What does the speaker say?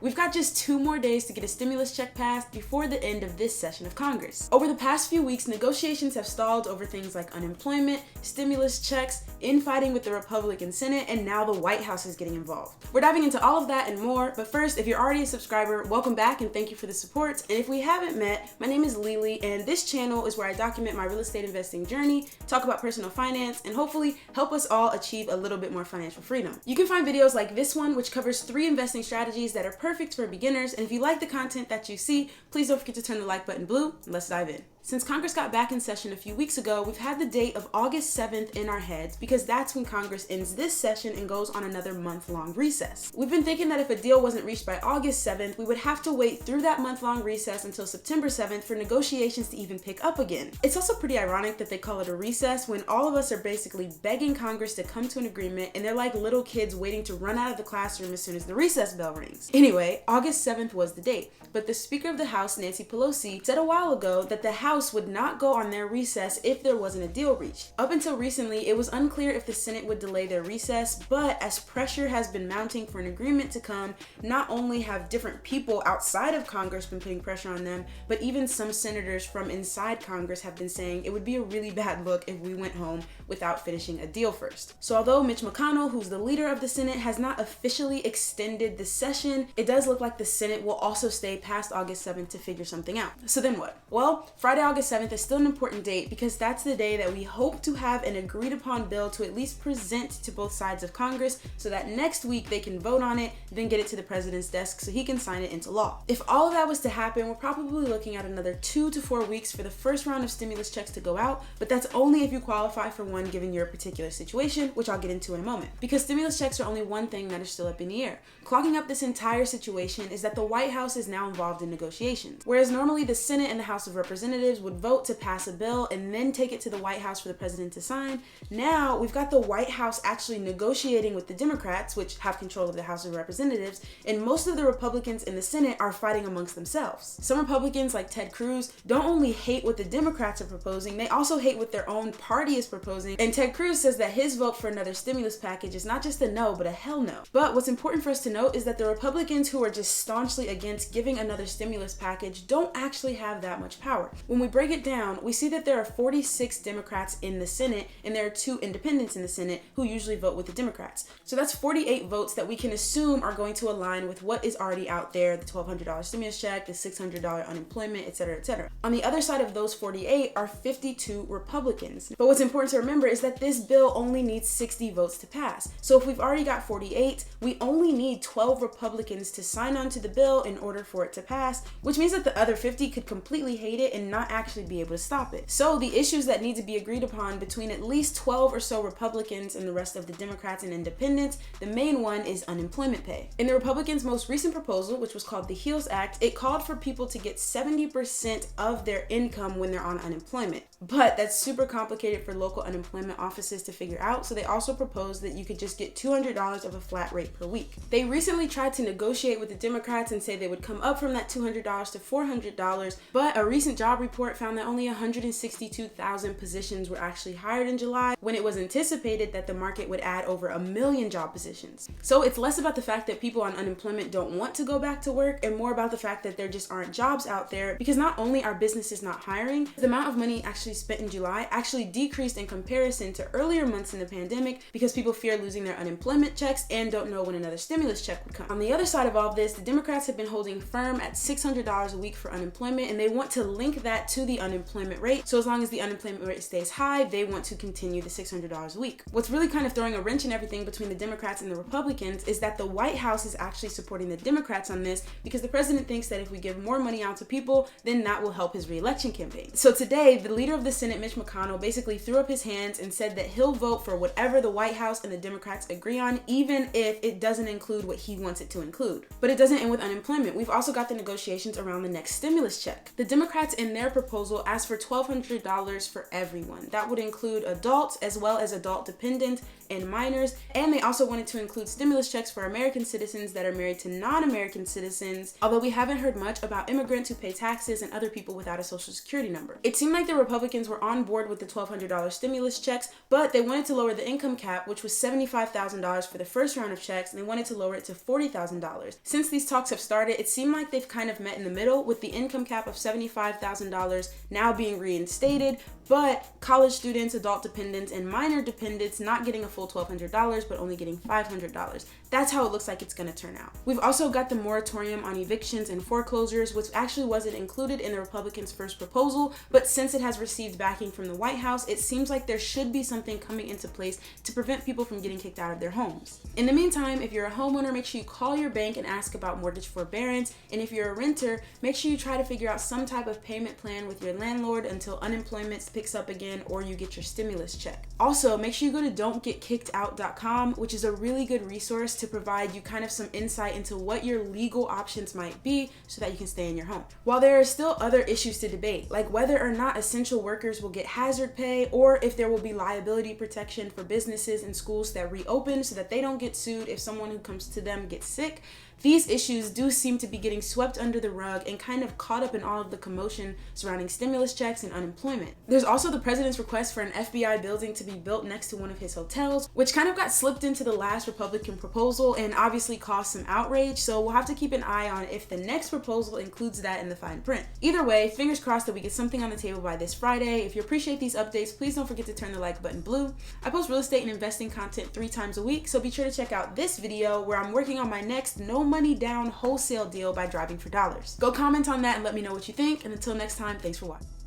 We've got just 2 more days to get a stimulus check passed before the end of this session of Congress. Over the past few weeks, negotiations have stalled over things like unemployment, stimulus checks, infighting with the Republican Senate, and now the White House is getting involved. We're diving into all of that and more, but first, if you're already a subscriber, welcome back and thank you for the support. And if we haven't met, my name is Lili, and this channel is where I document my real estate investing journey, talk about personal finance, and hopefully help us all achieve a little bit more financial freedom. You can find videos like this one, which covers 3 investing strategies that are perfect for beginners, and if you like the content that you see, please don't forget to turn the like button blue, and let's dive in. Since Congress got back in session a few weeks ago, we've had the date of August 7th in our heads because that's when Congress ends this session and goes on another month-long recess. We've been thinking that if a deal wasn't reached by August 7th, we would have to wait through that month-long recess until September 7th for negotiations to even pick up again. It's also pretty ironic that they call it a recess when all of us are basically begging Congress to come to an agreement, and they're like little kids waiting to run out of the classroom as soon as the recess bell rings. Anyway, August 7th was the date, but the Speaker of the House, Nancy Pelosi, said a while ago that the House would not go on their recess if there wasn't a deal reached. Up until recently, it was unclear if the Senate would delay their recess, but as pressure has been mounting for an agreement to come, not only have different people outside of Congress been putting pressure on them, but even some senators from inside Congress have been saying it would be a really bad look if we went home without finishing a deal first. So although Mitch McConnell, who's the leader of the Senate, has not officially extended the session, it does look like the Senate will also stay past August 7th to figure something out. So then what? Well, Friday, August 7th is still an important date because that's the day that we hope to have an agreed upon bill to at least present to both sides of Congress so that next week they can vote on it, then get it to the president's desk so he can sign it into law. If all of that was to happen, we're probably looking at another 2 to 4 weeks for the first round of stimulus checks to go out, but that's only if you qualify for one given your particular situation, which I'll get into in a moment. Because stimulus checks are only one thing that is still up in the air. Clogging up this entire situation is that the White House is now involved in negotiations. Whereas normally the Senate and the House of Representatives would vote to pass a bill and then take it to the White House for the president to sign, now we've got the White House actually negotiating with the Democrats, which have control of the House of Representatives, and most of the Republicans in the Senate are fighting amongst themselves. Some Republicans, like Ted Cruz, don't only hate what the Democrats are proposing, they also hate what their own party is proposing, and Ted Cruz says that his vote for another stimulus package is not just a no, but a hell no. But what's important for us to note is that the Republicans who are just staunchly against giving another stimulus package don't actually have that much power. When we break it down, we see that there are 46 Democrats in the Senate, and there are 2 independents in the Senate who usually vote with the Democrats. So that's 48 votes that we can assume are going to align with what is already out there, the $1,200 stimulus check, the $600 unemployment, etc., etc. On the other side of those 48 are 52 Republicans. But what's important to remember is that this bill only needs 60 votes to pass. So if we've already got 48, we only need 12 Republicans to sign on to the bill in order for it to pass, which means that the other 50 could completely hate it and not actually be able to stop it. So the issues that need to be agreed upon between at least 12 or so Republicans and the rest of the Democrats and independents, the main one is unemployment pay. In the Republicans' most recent proposal, which was called the HEALS Act, it called for people to get 70% of their income when they're on unemployment. But that's super complicated for local unemployment offices to figure out, so they also proposed that you could just get $200 of a flat rate per week. They recently tried to negotiate with the Democrats and say they would come up from that $200 to $400, but a recent job report found that only 162,000 positions were actually hired in July, when it was anticipated that the market would add over 1 million job positions. So it's less about the fact that people on unemployment don't want to go back to work and more about the fact that there just aren't jobs out there, because not only are businesses not hiring, the amount of money actually spent in July actually decreased in comparison to earlier months in the pandemic because people fear losing their unemployment checks and don't know when another stimulus check would come. On the other side of all this, the Democrats have been holding firm at $600 a week for unemployment, and they want to link that to the unemployment rate. So as long as the unemployment rate stays high, they want to continue the $600 a week. What's really kind of throwing a wrench in everything between the Democrats and the Republicans is that the White House is actually supporting the Democrats on this because the president thinks that if we give more money out to people, then that will help his re-election campaign. So today, the leader of the Senate, Mitch McConnell, basically threw up his hands and said that he'll vote for whatever the White House and the Democrats agree on, even if it doesn't include what he wants it to include. But it doesn't end with unemployment. We've also got the negotiations around the next stimulus check. The Democrats in their proposal asked for $1,200 for everyone. That would include adults as well as adult dependent and minors, and they also wanted to include stimulus checks for American citizens that are married to non-American citizens, although we haven't heard much about immigrants who pay taxes and other people without a social security number. It seemed like the Republicans were on board with the $1,200 stimulus checks, but they wanted to lower the income cap, which was $75,000 for the first round of checks, and they wanted to lower it to $40,000. Since these talks have started, it seemed like they've kind of met in the middle, with the income cap of $75,000 now being reinstated, but college students, adult dependents, and minor dependents not getting a full $1,200, but only getting $500. That's how it looks like it's gonna turn out. We've also got the moratorium on evictions and foreclosures, which actually wasn't included in the Republicans' first proposal, but since it has received backing from the White House, it seems like there should be something coming into place to prevent people from getting kicked out of their homes. In the meantime, if you're a homeowner, make sure you call your bank and ask about mortgage forbearance, and if you're a renter, make sure you try to figure out some type of payment plan with your landlord until unemployment picks up again or you get your stimulus check. Also, make sure you go to don'tgetkickedout.com, which is a really good resource to provide you kind of some insight into what your legal options might be so that you can stay in your home. While there are still other issues to debate, like whether or not essential workers will get hazard pay or if there will be liability protection for businesses and schools that reopen so that they don't get sued if someone who comes to them gets sick, these issues do seem to be getting swept under the rug and kind of caught up in all of the commotion surrounding stimulus checks and unemployment. There's also the president's request for an FBI building to be built next to one of his hotels, which kind of got slipped into the last Republican proposal and obviously caused some outrage, so we'll have to keep an eye on if the next proposal includes that in the fine print. Either way, fingers crossed that we get something on the table by this Friday. If you appreciate these updates, please don't forget to turn the like button blue. I post real estate and investing content 3 times a week, so be sure to check out this video where I'm working on my next no money down wholesale deal by driving for dollars. Go comment on that and let me know what you think, and until next time, thanks for watching.